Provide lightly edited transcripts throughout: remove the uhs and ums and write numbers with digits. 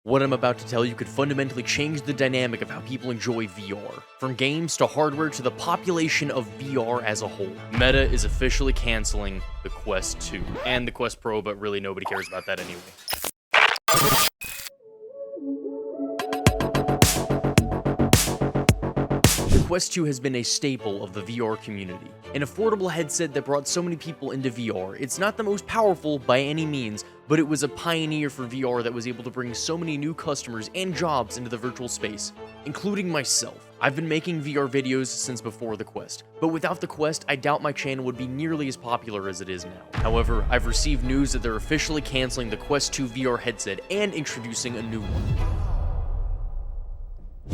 What I'm about to tell you could fundamentally change the dynamic of how people enjoy VR, from games to hardware to the population of VR as a whole. Meta is officially canceling the Quest 2 and the Quest Pro, but really nobody cares about that anyway. The Quest 2 has been a staple of the VR community, an affordable headset that brought so many people into VR. It's not the most powerful by any means, but it was a pioneer for VR that was able to bring so many new customers and jobs into the virtual space, including myself. I've been making VR videos since before the Quest, but without the Quest, I doubt my channel would be nearly as popular as it is now. However, I've received news that they're officially canceling the Quest 2 VR headset and introducing a new one.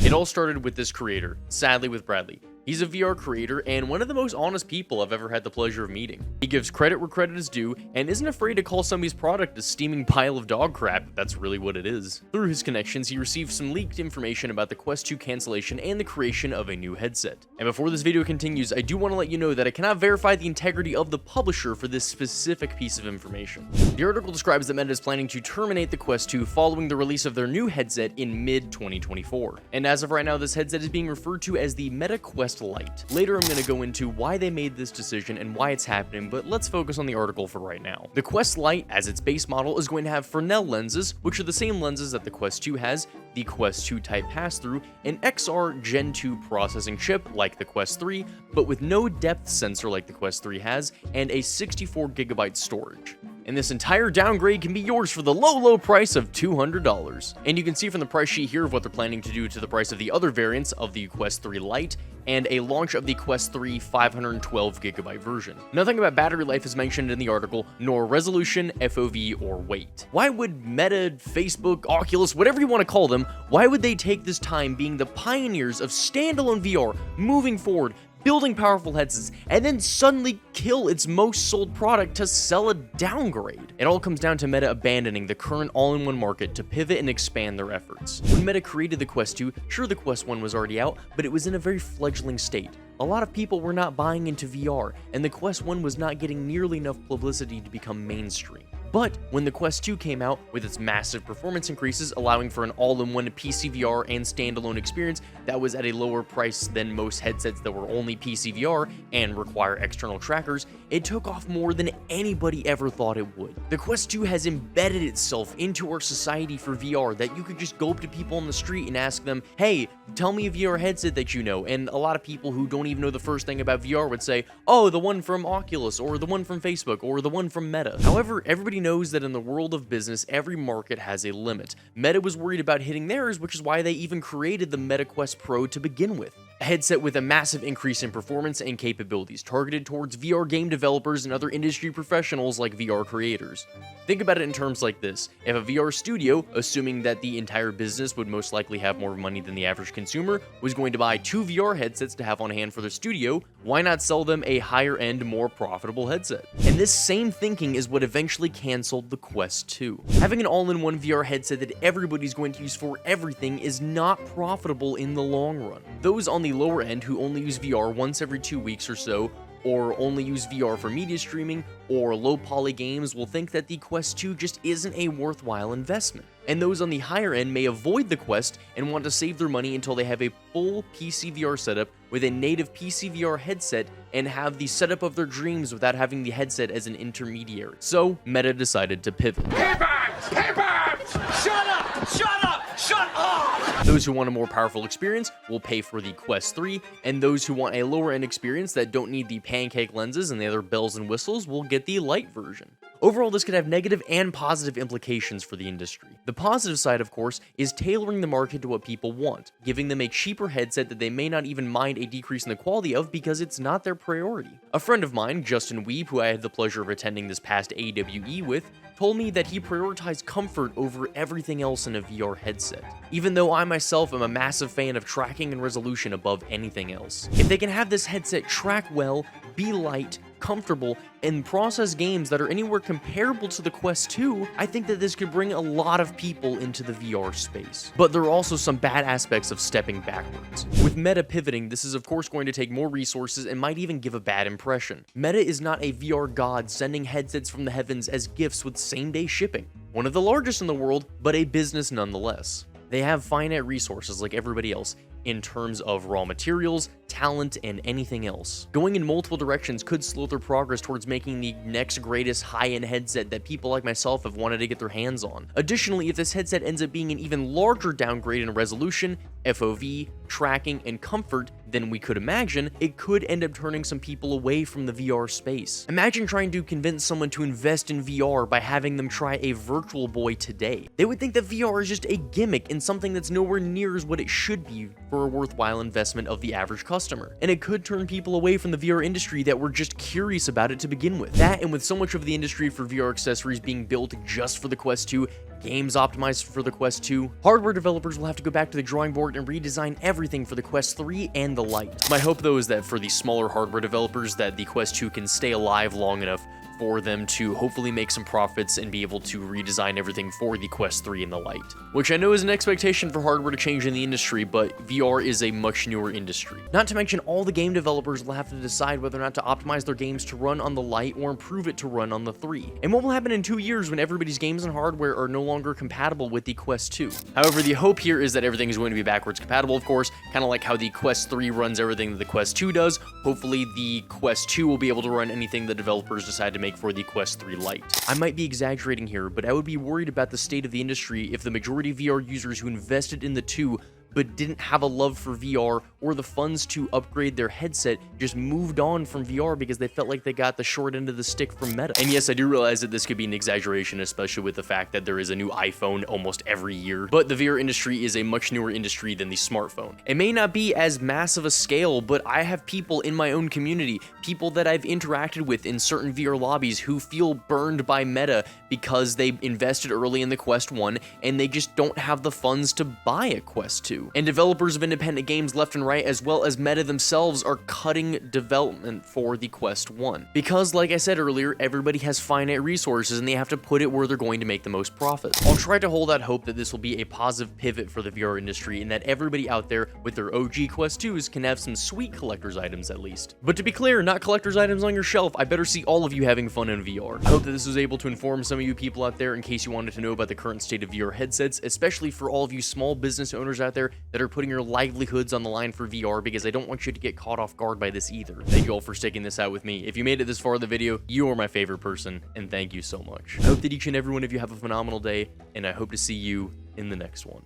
It all started with this creator, sadly with Bradley. He's a VR creator and one of the most honest people I've ever had the pleasure of meeting. He gives credit where credit is due and isn't afraid to call somebody's product a steaming pile of dog crap if that's really what it is. Through his connections, he received some leaked information about the Quest 2 cancellation and the creation of a new headset. And before this video continues, I do want to let you know that I cannot verify the integrity of the publisher for this specific piece of information. The article describes that Meta is planning to terminate the Quest 2 following the release of their new headset in mid-2024. And as of right now, this headset is being referred to as the Meta Quest Lite. Later, I'm going to go into why they made this decision and why it's happening, but let's focus on the article for right now. The Quest Lite, as its base model, is going to have Fresnel lenses, which are the same lenses that the Quest 2 has, the Quest 2 type pass-through, an XR Gen 2 processing chip like the Quest 3, but with no depth sensor like the Quest 3 has, and a 64GB storage. And this entire downgrade can be yours for the low price of $200. And you can see from the price sheet here of what they're planning to do to the price of the other variants of the Quest 3 Lite, and a launch of the Quest 3 512GB version. Nothing about battery life is mentioned in the article, nor resolution, FOV, or weight. Why would Meta, Facebook, Oculus, whatever you want to call them, why would they take this time being the pioneers of standalone VR, moving forward, building powerful headsets, and then suddenly kill its most sold product to sell a downgrade? It all comes down to Meta abandoning the current all-in-one market to pivot and expand their efforts. When Meta created the Quest 2, sure, the Quest 1 was already out, but it was in a very fledgling state. A lot of people were not buying into VR, and the Quest 1 was not getting nearly enough publicity to become mainstream. But when the Quest 2 came out, with its massive performance increases, allowing for an all-in-one PC VR and standalone experience that was at a lower price than most headsets that were only PC VR and require external trackers, it took off more than anybody ever thought it would. The Quest 2 has embedded itself into our society for VR that you could just go up to people on the street and ask them, hey, tell me a VR headset that you know, and a lot of people who don't even know the first thing about VR would say, oh, the one from Oculus, or the one from Facebook, or the one from Meta. However, everybody knows that in the world of business, every market has a limit. Meta was worried about hitting theirs, which is why they even created the Meta Quest Pro to begin with. A headset with a massive increase in performance and capabilities, targeted towards VR game developers and other industry professionals like VR creators. Think about it in terms like this. If a VR studio, assuming that the entire business would most likely have more money than the average consumer, was going to buy 2 VR headsets to have on hand for their studio, why not sell them a higher-end, more profitable headset? And this same thinking is what eventually canceled the Quest 2. Having an all-in-one VR headset that everybody's going to use for everything is not profitable in the long run. Those on the lower end who only use VR once every 2 weeks or so, or only use VR for media streaming or low-poly games will think that the Quest 2 just isn't a worthwhile investment. And those on the higher end may avoid the Quest and want to save their money until they have a full PC VR setup with a native PC VR headset and have the setup of their dreams without having the headset as an intermediary. So, Meta decided to pivot. Pivot! Shut up! Shut up! Shut up! Those who want a more powerful experience will pay for the Quest 3, and those who want a lower-end experience that don't need the pancake lenses and the other bells and whistles will get the Lite version. Overall, this could have negative and positive implications for the industry. The positive side, of course, is tailoring the market to what people want, giving them a cheaper headset that they may not even mind a decrease in the quality of because it's not their priority. A friend of mine, Justin Weeb, who I had the pleasure of attending this past AWE with, told me that he prioritized comfort over everything else in a VR headset, even though I myself am a massive fan of tracking and resolution above anything else. If they can have this headset track well, be light, comfortable, and process games that are anywhere comparable to the Quest 2, I think that this could bring a lot of people into the VR space. But there are also some bad aspects of stepping backwards. With Meta pivoting, this is of course going to take more resources and might even give a bad impression. Meta is not a VR god sending headsets from the heavens as gifts with same-day shipping. One of the largest in the world, but a business nonetheless. They have finite resources like everybody else, in terms of raw materials, talent, and anything else. Going in multiple directions could slow their progress towards making the next greatest high-end headset that people like myself have wanted to get their hands on. Additionally, if this headset ends up being an even larger downgrade in resolution, FOV, tracking, and comfort than we could imagine, it could end up turning some people away from the VR space. Imagine trying to convince someone to invest in VR by having them try a Virtual Boy today. They would think that VR is just a gimmick and something that's nowhere near as what it should be for a worthwhile investment of the average customer. And it could turn people away from the VR industry that were just curious about it to begin with. That, and with so much of the industry for VR accessories being built just for the Quest 2, games optimized for the Quest 2, hardware developers will have to go back to the drawing board and redesign everything for the Quest 3 and the Lite. My hope though is that for the smaller hardware developers that the Quest 2 can stay alive long enough for them to hopefully make some profits and be able to redesign everything for the Quest 3 and the Lite. Which I know is an expectation for hardware to change in the industry, but VR is a much newer industry. Not to mention all the game developers will have to decide whether or not to optimize their games to run on the Lite or improve it to run on the 3. And what will happen in 2 years when everybody's games and hardware are no longer compatible with the Quest 2? However, the hope here is that everything is going to be backwards compatible, of course, kind of like how the Quest 3 runs everything that the Quest 2 does. Hopefully the Quest 2 will be able to run anything the developers decide to make for the Quest 3 Lite. I might be exaggerating here, but I would be worried about the state of the industry if the majority of VR users who invested in the 2 but didn't have a love for VR or the funds to upgrade their headset just moved on from VR because they felt like they got the short end of the stick from Meta. And yes, I do realize that this could be an exaggeration, especially with the fact that there is a new iPhone almost every year, but the VR industry is a much newer industry than the smartphone. It may not be as massive a scale, but I have people in my own community, people that I've interacted with in certain VR lobbies who feel burned by Meta because they invested early in the Quest 1 and they just don't have the funds to buy a Quest 2. And developers of independent games left and right, as well as Meta themselves, are cutting development for the Quest 1. Because, like I said earlier, everybody has finite resources and they have to put it where they're going to make the most profit. I'll try to hold out hope that this will be a positive pivot for the VR industry and that everybody out there with their OG Quest 2s can have some sweet collector's items at least. But to be clear, not collector's items on your shelf. I better see all of you having fun in VR. I hope that this was able to inform some of you people out there in case you wanted to know about the current state of VR headsets, especially for all of you small business owners out there that are putting your livelihoods on the line for VR, because I don't want you to get caught off guard by this either. Thank you all for sticking this out with me. If you made it this far in the video, you are my favorite person, and thank you so much. I hope that each and every one of you have a phenomenal day, and I hope to see you in the next one.